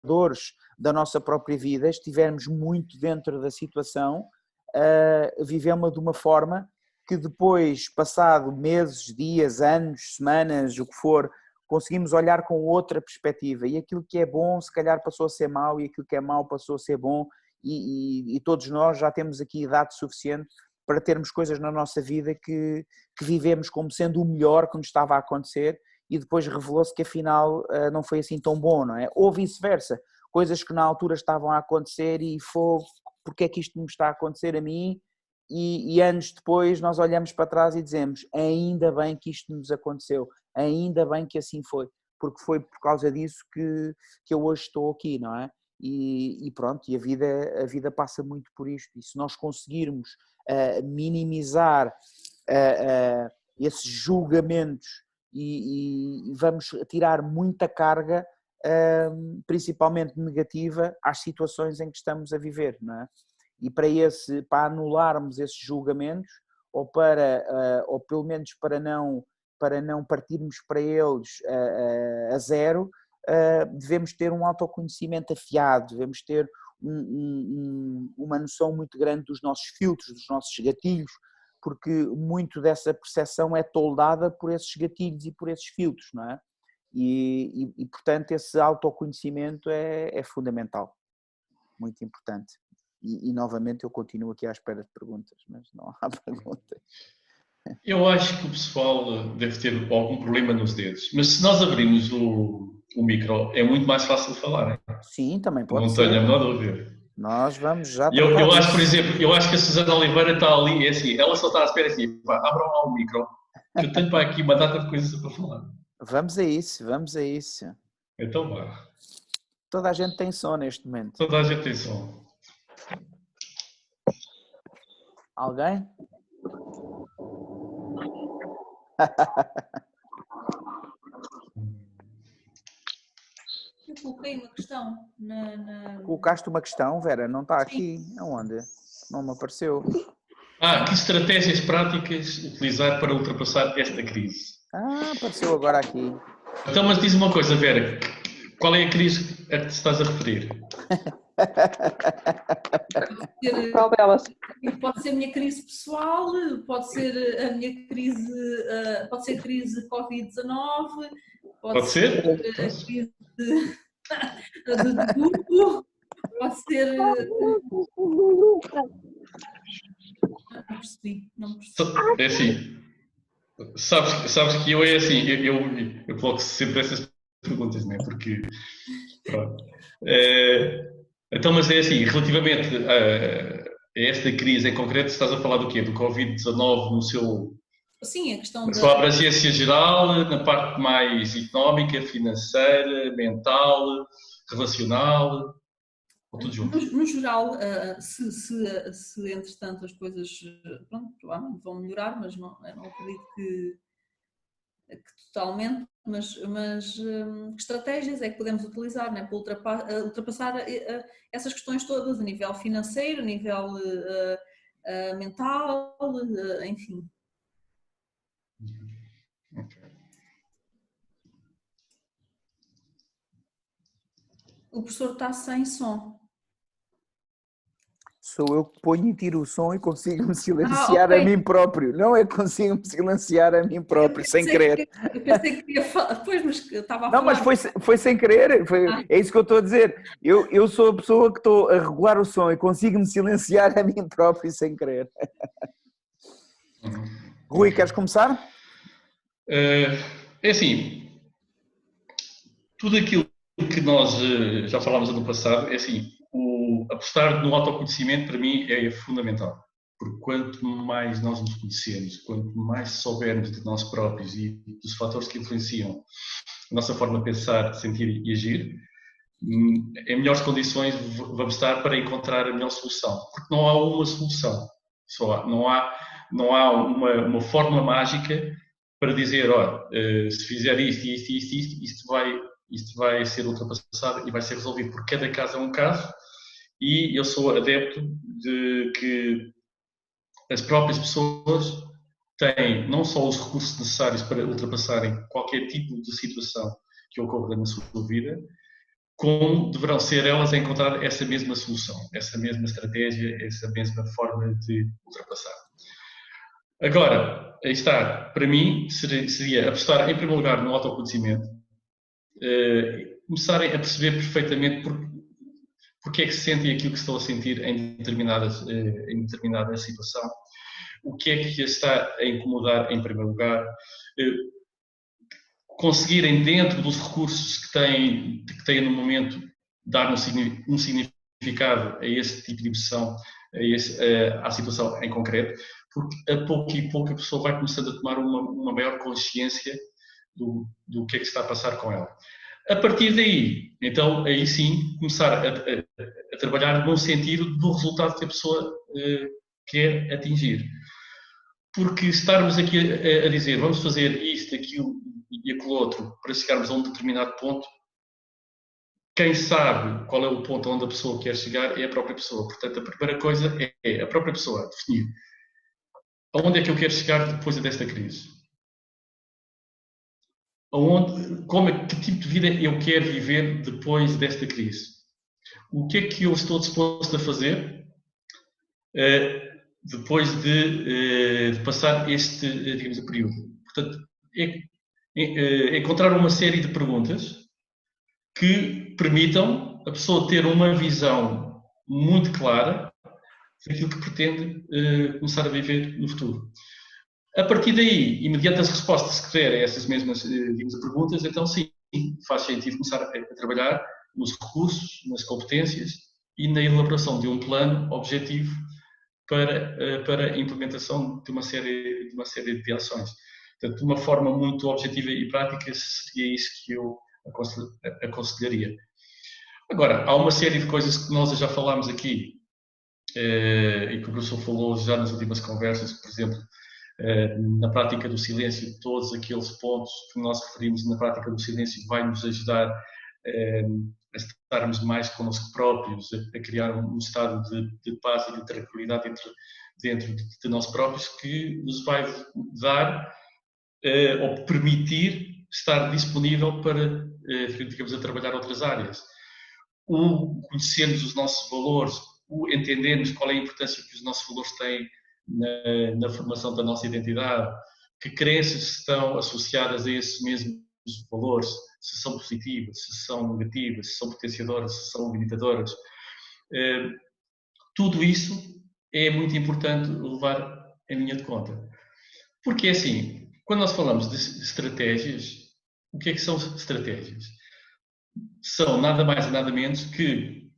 dores da nossa própria vida, estivermos muito dentro da situação, vivemos de uma forma que depois, passado meses, dias, anos, semanas, o que for, conseguimos olhar com outra perspectiva, e aquilo que é bom se calhar passou a ser mau, e aquilo que é mau passou a ser bom, e todos nós já temos aqui idade suficiente para termos coisas na nossa vida que vivemos como sendo o melhor que nos estava a acontecer, e depois revelou-se que afinal não foi assim tão bom, não é? Ou vice-versa, coisas que na altura estavam a acontecer e foi, porque é que isto me está a acontecer a mim? E anos depois nós olhamos para trás e dizemos, ainda bem que isto nos aconteceu, ainda bem que assim foi, porque foi por causa disso que eu hoje estou aqui, não é? E pronto, e a vida passa muito por isto, e se nós conseguirmos minimizar esses julgamentos e vamos tirar muita carga, principalmente negativa, às situações em que estamos a viver, não é? E para anularmos esses julgamentos, ou pelo menos para não partirmos para eles a zero, devemos ter um autoconhecimento afiado, devemos ter uma noção muito grande dos nossos filtros, dos nossos gatilhos, porque muito dessa percepção é toldada por esses gatilhos e por esses filtros, não é? E portanto, esse autoconhecimento é fundamental, muito importante. E novamente eu continuo aqui à espera de perguntas, mas não há perguntas. Eu acho que o pessoal deve ter algum problema nos dedos, mas se nós abrirmos o micro, é muito mais fácil de falar, hein? Sim, também pode Não ser. tenho a menor dúvida. Nós vamos já Eu tratar acho, por disso. exemplo, eu acho que a Susana Oliveira está ali, é assim, ela só está à espera assim, pá, abram lá o micro, que eu tenho para aqui uma data de coisas para falar. Vamos a isso, vamos a isso. Então vá. Toda a gente tem som neste momento. Toda a gente tem som. Alguém? Eu coloquei uma questão Colocaste uma questão, Vera? Não está aqui? Aonde? Não me apareceu. Que estratégias práticas utilizar para ultrapassar esta crise? Apareceu agora aqui. Então, mas diz uma coisa, Vera, qual é a crise a que te estás a referir? Qual delas? Pode ser a minha crise pessoal, pode ser a minha crise, pode ser a crise Covid-19, pode ser a crise de grupo, pode ser... Não percebi. É assim, sabes que eu é assim, eu coloco sempre essas perguntas, não é? Porque, pronto. Então, mas é assim, relativamente a esta crise em concreto, estás a falar do quê? Do Covid-19 no seu... Sim, a questão da sua abrangência geral, na parte mais económica, financeira, mental, relacional, ou tudo junto? No geral, se entretanto as coisas, pronto, provavelmente vão melhorar, mas eu não acredito que totalmente, mas que estratégias é que podemos utilizar, né, para ultrapassar essas questões todas a nível financeiro, a nível mental, enfim. Okay. O professor está sem som. Sou eu que ponho e tiro o som e consigo-me silenciar a mim próprio. Não é que consigo-me silenciar a mim próprio, sem querer. Eu pensei que ia falar, pois, mas estava a falar. Não, mas foi sem querer, é isso que eu estou a dizer. Eu sou a pessoa que estou a regular o som e consigo-me silenciar a mim próprio sem querer. Rui, queres começar? É assim, tudo aquilo que nós já falámos no passado, é assim, apostar no autoconhecimento para mim é fundamental, porque quanto mais nós nos conhecemos, quanto mais soubermos de nós próprios e dos fatores que influenciam a nossa forma de pensar, sentir e agir, em melhores condições vamos estar para encontrar a melhor solução, porque não há uma solução, não há uma fórmula mágica para dizer, olha, se fizer isto vai ser ultrapassado e vai ser resolvido, porque cada caso é um caso. E eu sou adepto de que as próprias pessoas têm não só os recursos necessários para ultrapassarem qualquer tipo de situação que ocorra na sua vida, como deverão ser elas a encontrar essa mesma solução, essa mesma estratégia, essa mesma forma de ultrapassar. Agora, aí está, para mim, seria apostar em primeiro lugar no autoconhecimento, começarem a perceber perfeitamente porque é que se sentem aquilo que estão a sentir em determinada situação, o que é que as está a incomodar em primeiro lugar, conseguirem dentro dos recursos que têm no momento dar um significado a esse tipo de emoção, à situação em concreto, porque a pouco e pouco a pessoa vai começando a tomar uma maior consciência do que é que se está a passar com ela. A partir daí, então, aí sim, começar a trabalhar no sentido do resultado que a pessoa quer atingir. Porque estarmos aqui a dizer vamos fazer isto, aquilo e aquilo outro para chegarmos a um determinado ponto, quem sabe qual é o ponto onde a pessoa quer chegar é a própria pessoa. Portanto, a primeira coisa é a própria pessoa definir aonde é que eu quero chegar depois desta crise. Que tipo de vida eu quero viver depois desta crise? O que é que eu estou disposto a fazer depois de passar este, digamos, período? Portanto, encontrar uma série de perguntas que permitam a pessoa ter uma visão muito clara daquilo que pretende começar a viver no futuro. A partir daí, e mediante as respostas que der a essas mesmas digamos, perguntas, então sim, faz sentido começar a trabalhar nos recursos, nas competências e na elaboração de um plano objetivo para a implementação de uma série de ações. Portanto, de uma forma muito objetiva e prática, seria isso que eu aconselharia. Agora, há uma série de coisas que nós já falámos aqui e que o professor falou já nas últimas conversas, por exemplo, na prática do silêncio, todos aqueles pontos que nós referimos na prática do silêncio vai nos ajudar a estarmos mais connosco próprios, a criar um estado de paz e de tranquilidade dentro de nós próprios que nos vai dar ou permitir estar disponível para, digamos, a trabalhar outras áreas. O conhecermos os nossos valores, o entendermos qual é a importância que os nossos valores têm na formação da nossa identidade, que crenças estão associadas a esses mesmos valores, se são positivas, se são negativas, se são potenciadoras, se são limitadoras. Tudo isso é muito importante levar em linha de conta. Porque, assim, quando nós falamos de estratégias, o que é que são estratégias? São nada mais e nada menos que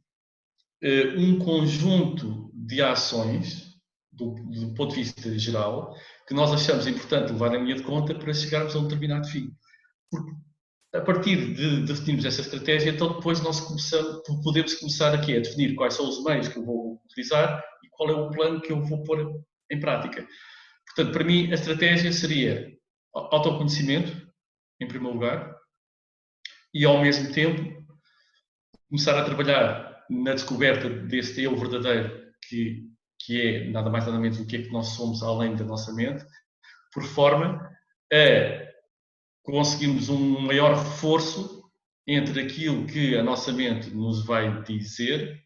um conjunto de ações do ponto de vista geral, que nós achamos importante levar em linha de conta para chegarmos a um determinado fim. Porque a partir de definirmos essa estratégia, então depois nós podemos começar aqui a definir quais são os meios que eu vou utilizar e qual é o plano que eu vou pôr em prática. Portanto, para mim, a estratégia seria autoconhecimento, em primeiro lugar, e ao mesmo tempo começar a trabalhar na descoberta desse eu verdadeiro que é nada mais nada menos o que é que nós somos além da nossa mente, por forma a conseguirmos um maior reforço entre aquilo que a nossa mente nos vai dizer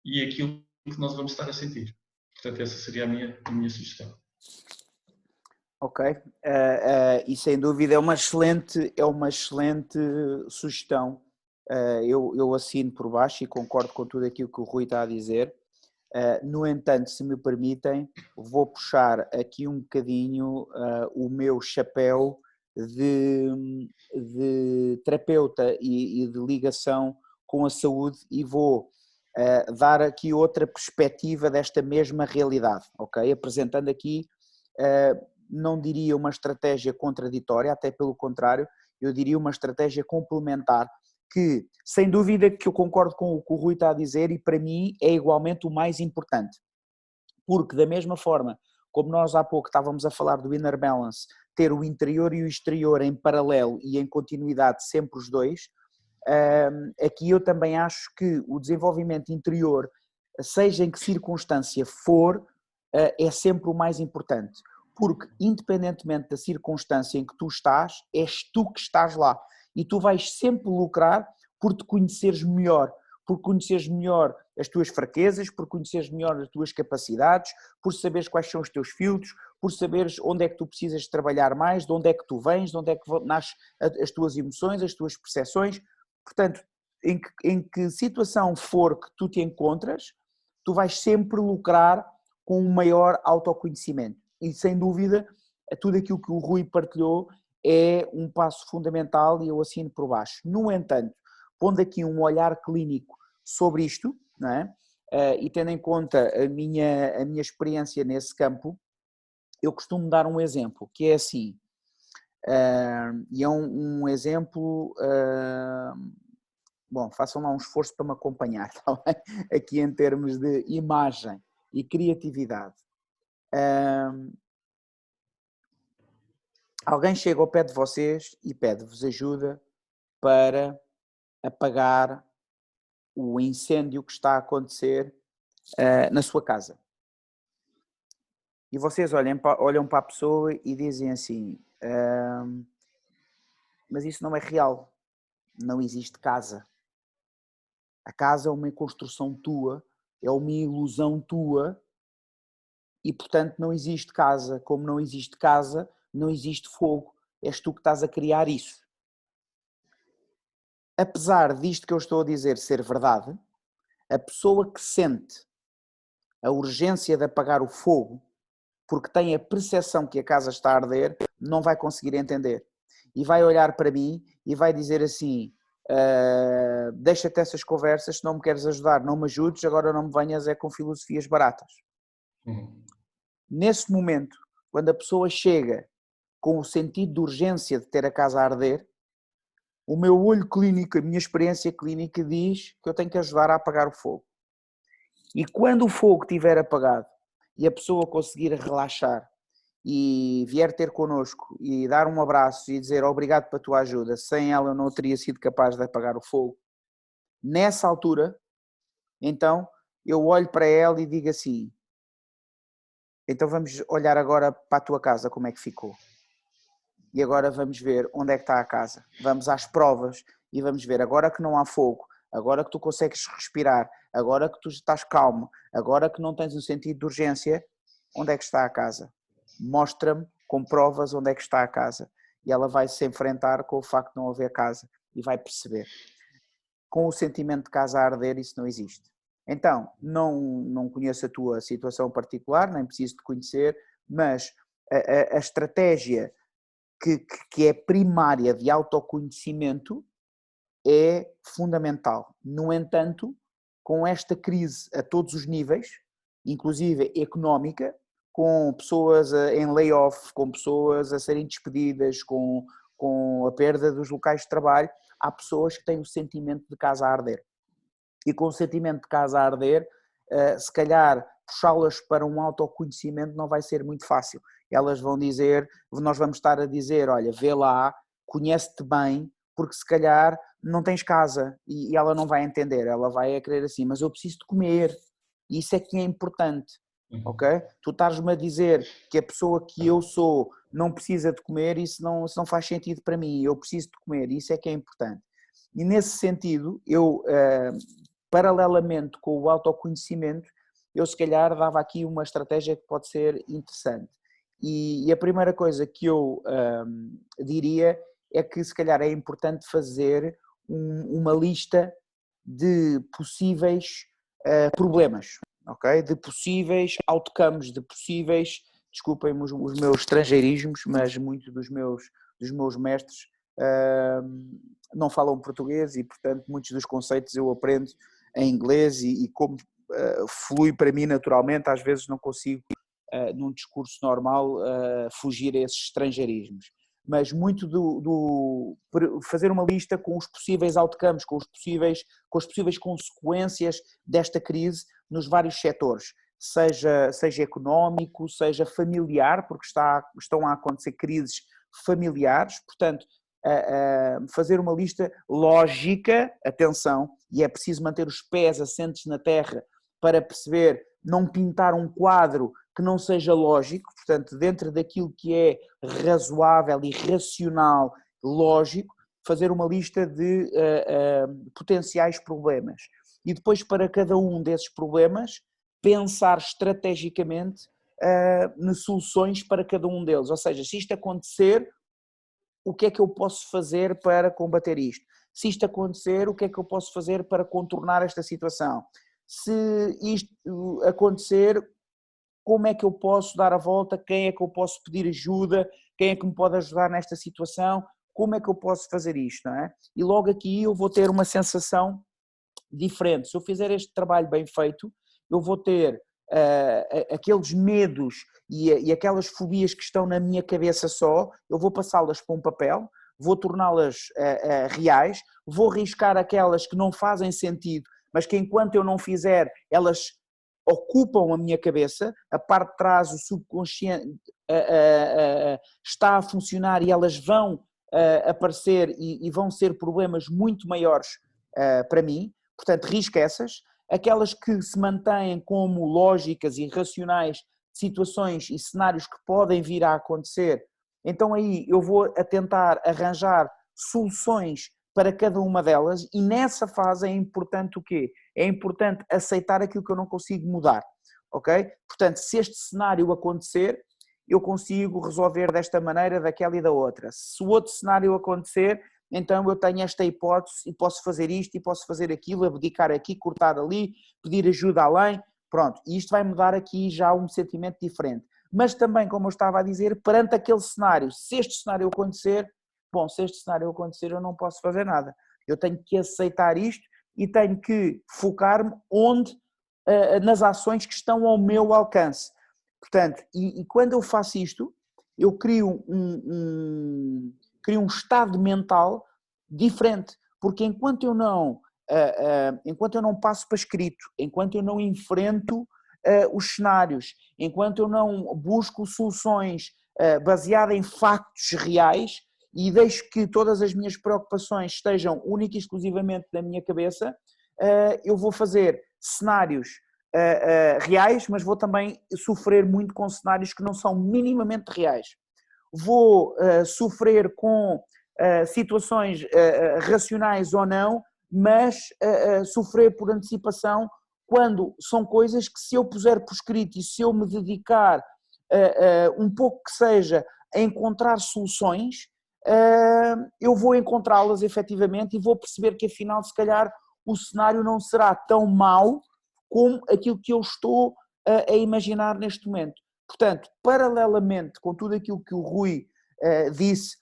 e aquilo que nós vamos estar a sentir. Portanto, essa seria a minha sugestão. Ok, e sem dúvida é uma excelente sugestão. Eu assino por baixo e concordo com tudo aquilo que o Rui está a dizer. No entanto, se me permitem, vou puxar aqui um bocadinho o meu chapéu de terapeuta e de ligação com a saúde e vou dar aqui outra perspectiva desta mesma realidade, ok? Apresentando aqui, não diria uma estratégia contraditória, até pelo contrário, eu diria uma estratégia complementar, que, sem dúvida que eu concordo com o que o Rui está a dizer e para mim é igualmente o mais importante, porque da mesma forma como nós há pouco estávamos a falar do inner balance, ter o interior e o exterior em paralelo e em continuidade sempre os dois, aqui eu também acho que o desenvolvimento interior, seja em que circunstância for, é sempre o mais importante, porque independentemente da circunstância em que tu estás, és tu que estás lá. E tu vais sempre lucrar por te conheceres melhor, por conheceres melhor as tuas fraquezas, por conheceres melhor as tuas capacidades, por saberes quais são os teus filtros, por saberes onde é que tu precisas trabalhar mais, de onde é que tu vens, de onde é que nascem as tuas emoções, as tuas percepções. Portanto, em que situação for que tu te encontras, tu vais sempre lucrar com um maior autoconhecimento. E sem dúvida, tudo aquilo que o Rui partilhou é um passo fundamental e eu assino por baixo. No entanto, pondo aqui um olhar clínico sobre isto, não é? E tendo em conta a minha experiência nesse campo, eu costumo dar um exemplo, que é assim, e é um exemplo, bom, façam lá um esforço para me acompanhar, tá bem? Aqui em termos de imagem e criatividade. Alguém chega ao pé de vocês e pede-vos ajuda para apagar o incêndio que está a acontecer na sua casa. E vocês olham para a pessoa e dizem assim, mas isso não é real, não existe casa. A casa é uma construção tua, é uma ilusão tua e, portanto, não existe casa. Como não existe casa, não existe fogo. És tu que estás a criar isso. Apesar disto que eu estou a dizer ser verdade, a pessoa que sente a urgência de apagar o fogo, porque tem a percepção que a casa está a arder, não vai conseguir entender. E vai olhar para mim e vai dizer assim, deixa-te essas conversas, se não me queres ajudar, não me ajudes, agora não me venhas com filosofias baratas. Nesse momento, quando a pessoa chega com o sentido de urgência de ter a casa a arder, o meu olho clínico, a minha experiência clínica diz que eu tenho que ajudar a apagar o fogo. E quando o fogo estiver apagado e a pessoa conseguir relaxar e vier ter connosco e dar um abraço e dizer obrigado pela tua ajuda, sem ela eu não teria sido capaz de apagar o fogo, nessa altura, então eu olho para ela e digo assim, então vamos olhar agora para a tua casa, como é que ficou. E agora vamos ver onde é que está a casa. Vamos às provas e vamos ver, agora que não há fogo, agora que tu consegues respirar, agora que tu estás calmo, agora que não tens um sentido de urgência, onde é que está a casa? Mostra-me com provas onde é que está a casa. E ela vai se enfrentar com o facto de não haver casa e vai perceber. Com o sentimento de casa a arder, isso não existe. Então, não conheço a tua situação particular, nem preciso de conhecer, mas a estratégia que é primária de autoconhecimento é fundamental. No entanto, com esta crise a todos os níveis, inclusive económica, com pessoas em layoff, com pessoas a serem despedidas, com a perda dos locais de trabalho, há pessoas que têm o sentimento de casa a arder. E com o sentimento de casa a arder, se calhar puxá-las para um autoconhecimento não vai ser muito fácil. Elas vão dizer, nós vamos estar a dizer, olha, vê lá, conhece-te bem, porque se calhar não tens casa e ela não vai entender, ela vai querer assim, mas eu preciso de comer, e isso é que é importante, ok? Tu estás-me a dizer que a pessoa que eu sou não precisa de comer, isso não faz sentido para mim, eu preciso de comer, isso é que é importante. E nesse sentido, eu, paralelamente com o autoconhecimento, eu se calhar dava aqui uma estratégia que pode ser interessante. E a primeira coisa que eu diria é que se calhar é importante fazer uma lista de possíveis problemas, ok? De possíveis outcomes, de possíveis, desculpem os meus estrangeirismos, mas muitos dos meus mestres não falam português e, portanto, muitos dos conceitos eu aprendo em inglês e como flui para mim naturalmente, às vezes não consigo, num discurso normal, fugir a esses estrangeirismos. Mas muito fazer uma lista com os possíveis outcomes, com as possíveis consequências desta crise nos vários setores, seja económico, seja familiar, porque estão a acontecer crises familiares, portanto, fazer uma lista lógica, atenção, e é preciso manter os pés assentes na terra para perceber, não pintar um quadro que não seja lógico, portanto, dentro daquilo que é razoável e racional, lógico, fazer uma lista de potenciais problemas. E depois, para cada um desses problemas, pensar estrategicamente nas soluções para cada um deles. Ou seja, se isto acontecer, o que é que eu posso fazer para combater isto? Se isto acontecer, o que é que eu posso fazer para contornar esta situação? Se isto acontecer, como é que eu posso dar a volta? Quem é que eu posso pedir ajuda? Quem é que me pode ajudar nesta situação? Como é que eu posso fazer isto, não é? E logo aqui eu vou ter uma sensação diferente. Se eu fizer este trabalho bem feito, eu vou ter aqueles medos e aquelas fobias que estão na minha cabeça só, eu vou passá-las para um papel, vou torná-las reais, vou riscar aquelas que não fazem sentido, mas que enquanto eu não fizer, elas ocupam a minha cabeça, a parte de trás, o subconsciente está a funcionar e elas vão aparecer e vão ser problemas muito maiores para mim, portanto risco essas. Aquelas que se mantêm como lógicas e racionais, situações e cenários que podem vir a acontecer, então aí eu vou a tentar arranjar soluções para cada uma delas e nessa fase é importante o quê? É importante aceitar aquilo que eu não consigo mudar, ok? Portanto, se este cenário acontecer, eu consigo resolver desta maneira, daquela e da outra. Se o outro cenário acontecer, então eu tenho esta hipótese e posso fazer isto e posso fazer aquilo, abdicar aqui, cortar ali, pedir ajuda além, pronto. E isto vai me dar aqui já um sentimento diferente. Mas também, como eu estava a dizer, perante aquele cenário, se este cenário acontecer, bom, se este cenário acontecer eu não posso fazer nada. Eu tenho que aceitar isto e tenho que focar-me nas ações que estão ao meu alcance. Portanto, e quando eu faço isto, eu crio um estado mental diferente, porque enquanto eu não passo para escrito, enquanto eu não enfrento os cenários, enquanto eu não busco soluções baseadas em factos reais e deixo que todas as minhas preocupações estejam única e exclusivamente na minha cabeça, eu vou fazer cenários reais, mas vou também sofrer muito com cenários que não são minimamente reais. Vou sofrer com situações racionais ou não, mas sofrer por antecipação quando são coisas que se eu puser por escrito e se eu me dedicar um pouco que seja a encontrar soluções, eu vou encontrá-las efetivamente e vou perceber que afinal se calhar o cenário não será tão mau como aquilo que eu estou a imaginar neste momento. Portanto, paralelamente com tudo aquilo que o Rui disse,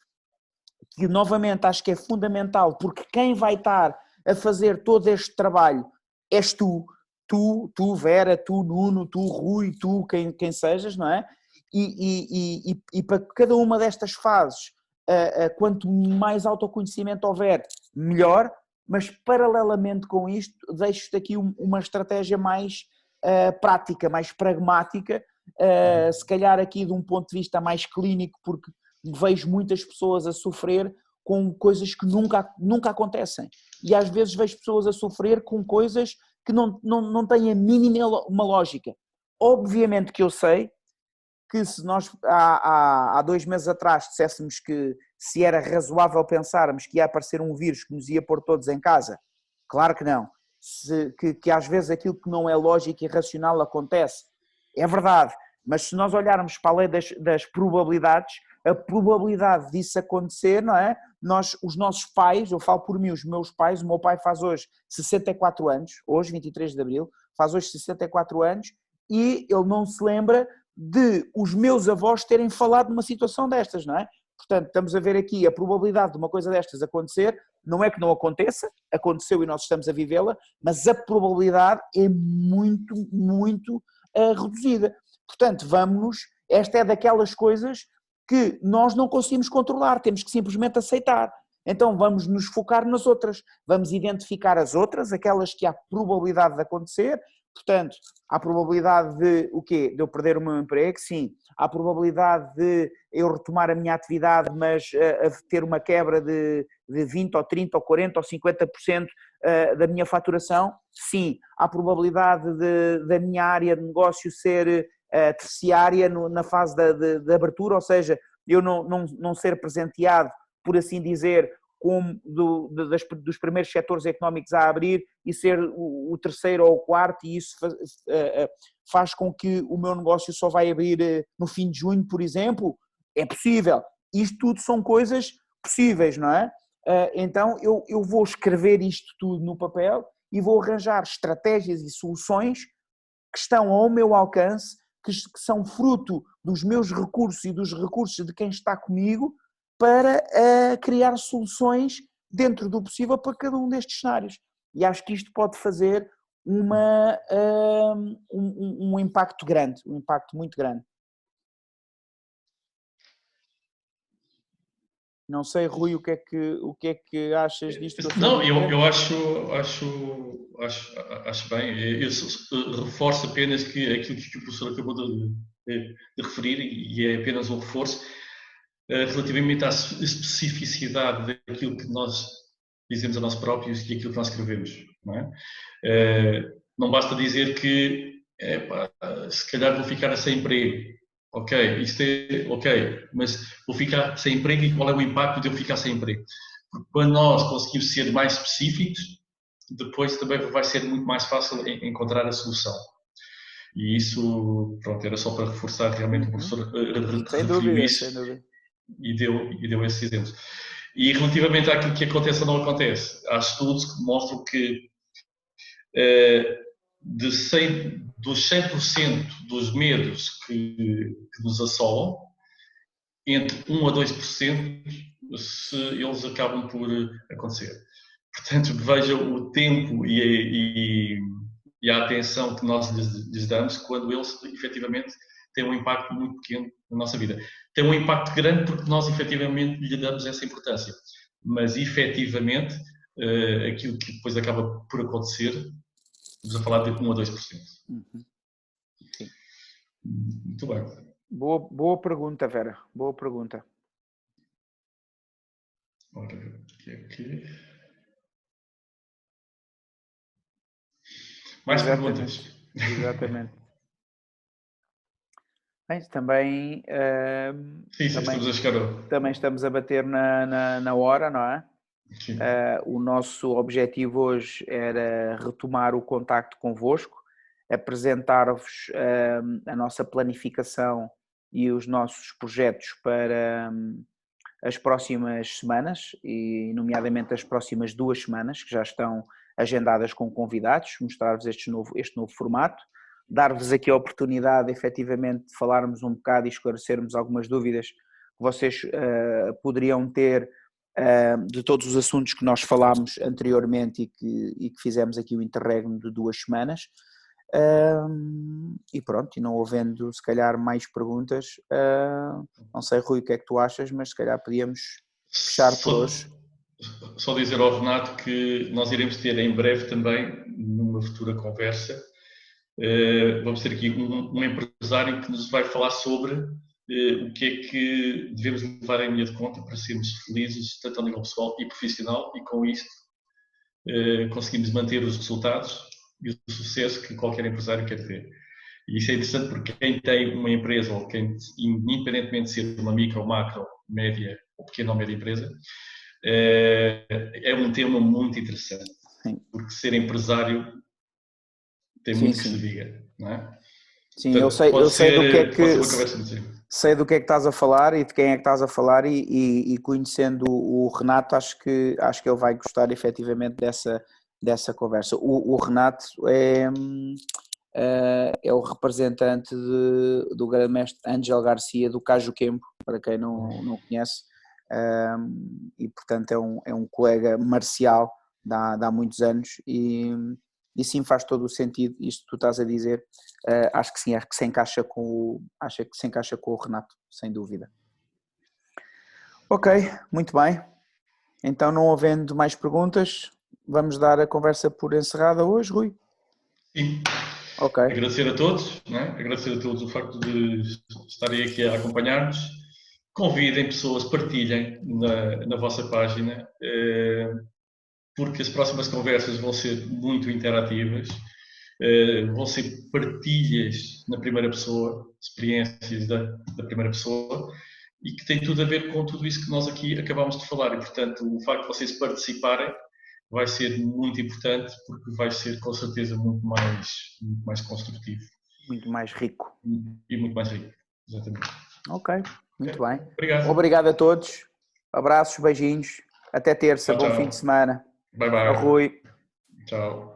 que novamente acho que é fundamental, porque quem vai estar a fazer todo este trabalho és tu, Vera, tu, Nuno, tu, Rui, tu, quem sejas, não é? E para cada uma destas fases, quanto mais autoconhecimento houver, melhor, mas paralelamente com isto, deixo-te aqui uma estratégia mais prática, mais pragmática, se calhar aqui de um ponto de vista mais clínico, porque vejo muitas pessoas a sofrer com coisas que nunca acontecem. E às vezes vejo pessoas a sofrer com coisas que não têm a mínima uma lógica. Obviamente que eu sei que se nós há 2 meses atrás disséssemos que se era razoável pensarmos que ia aparecer um vírus que nos ia pôr todos em casa, claro que não. Que às vezes aquilo que não é lógico e racional acontece, é verdade, mas se nós olharmos para a lei das probabilidades, a probabilidade disso acontecer, não é? Os nossos pais, eu falo por mim, os meus pais, o meu pai faz hoje 64 anos, hoje 23 de Abril, faz hoje 64 anos e ele não se lembra de os meus avós terem falado numa situação destas, não é? Portanto, estamos a ver aqui a probabilidade de uma coisa destas acontecer, não é que não aconteça, aconteceu e nós estamos a vivê-la, mas a probabilidade é muito, muito reduzida. Portanto, esta é daquelas coisas que nós não conseguimos controlar, temos que simplesmente aceitar. Então vamos nos focar nas outras, vamos identificar as outras, aquelas que há probabilidade de acontecer. Portanto, há probabilidade de o quê? De eu perder o meu emprego? Sim. Há probabilidade de eu retomar a minha atividade, mas ter uma quebra de 20% ou 30% ou 40% ou 50% da minha faturação? Sim. Há probabilidade da minha área de negócio ser terciária na fase de abertura, ou seja, eu não ser presenteado, por assim dizer, como dos primeiros setores económicos a abrir e ser o terceiro ou o quarto, e isso faz com que o meu negócio só vai abrir no fim de junho, por exemplo. É possível. Isto tudo são coisas possíveis, não é? Então eu vou escrever isto tudo no papel e vou arranjar estratégias e soluções que estão ao meu alcance, que são fruto dos meus recursos e dos recursos de quem está comigo, para criar soluções dentro do possível para cada um destes cenários. E acho que isto pode fazer um impacto grande, um impacto muito grande. Não sei, Rui, o que é que achas disto? Não, eu acho bem. Eu reforço apenas que aquilo que o professor acabou de referir, e é apenas um reforço, relativamente à especificidade daquilo que nós dizemos a nós próprios e aquilo que nós escrevemos. Não é? Não basta dizer que se calhar vou ficar sem emprego. Ok, isto é ok, mas vou ficar sem emprego e qual é o impacto de eu ficar sem emprego? Porque quando nós conseguimos ser mais específicos, depois também vai ser muito mais fácil encontrar a solução. E isso, pronto, era só para reforçar realmente o professor referiu isso e deu esses exemplos. E relativamente àquilo que acontece ou não acontece, há estudos que mostram que dos 100% dos medos que nos assolam, entre 1 a 2% se eles acabam por acontecer. Portanto, veja o tempo e a atenção que nós lhes damos quando eles efetivamente têm um impacto muito pequeno na nossa vida. Tem um impacto grande porque nós efetivamente lhe damos essa importância, mas efetivamente aquilo que depois acaba por acontecer, estamos a falar de 1 a 2%. Sim. Muito bem. Boa pergunta, Vera. Boa pergunta. Ora, aqui. Mais perguntas? Exatamente. Bem, também, estamos a chegar também estamos a bater na hora, não é? O nosso objetivo hoje era retomar o contacto convosco, apresentar-vos a nossa planificação e os nossos projetos para as próximas semanas, e nomeadamente as próximas 2 semanas, que já estão agendadas com convidados, mostrar-vos este novo formato, dar-vos aqui a oportunidade, efetivamente, de falarmos um bocado e esclarecermos algumas dúvidas que vocês poderiam ter de todos os assuntos que nós falámos anteriormente e que fizemos aqui o interregno de 2 semanas. E pronto, e não havendo se calhar mais perguntas, não sei, Rui, o que é que tu achas, mas se calhar podíamos fechar por hoje. Só dizer ao Renato que nós iremos ter em breve também, numa futura conversa, vamos ter aqui um empresário que nos vai falar sobre o que é que devemos levar em linha de conta para sermos felizes, tanto ao nível pessoal e profissional, e com isto conseguimos manter os resultados e o sucesso que qualquer empresário quer ter. E isso é interessante porque quem tem uma empresa, ou quem, independentemente de ser uma micro, macro, média ou pequena ou média empresa, é um tema muito interessante. Sim. Porque ser empresário tem muito que se diga, não é? Sim, portanto, eu sei do que é que sei do que é que estás a falar e de quem é que estás a falar, e conhecendo o Renato, acho que ele vai gostar efetivamente dessa conversa. O Renato é o representante do grande mestre Ángel Garcia do Caju Quempo, para quem não conhece, e portanto é um colega marcial há muitos anos, e sim, faz todo o sentido isto que tu estás a dizer. Acho que sim, acho que se encaixa com o Renato, sem dúvida. Ok, muito bem. Então, não havendo mais perguntas, vamos dar a conversa por encerrada hoje, Rui? Sim. Ok. Agradecer a todos, não é? Agradecer a todos o facto de estarem aqui a acompanhar-nos. Convidem pessoas, partilhem na vossa página, porque as próximas conversas vão ser muito interativas, vão ser partilhas na primeira pessoa, experiências da primeira pessoa, e que tem tudo a ver com tudo isso que nós aqui acabámos de falar. E, portanto, o facto de vocês participarem vai ser muito importante, porque vai ser, com certeza, muito mais construtivo. Muito mais rico. E muito mais rico, exatamente. Ok, muito bem. Obrigado. Obrigado a todos. Abraços, beijinhos. Até terça. Bom fim de semana. Bye, bye. Rui. Tchau.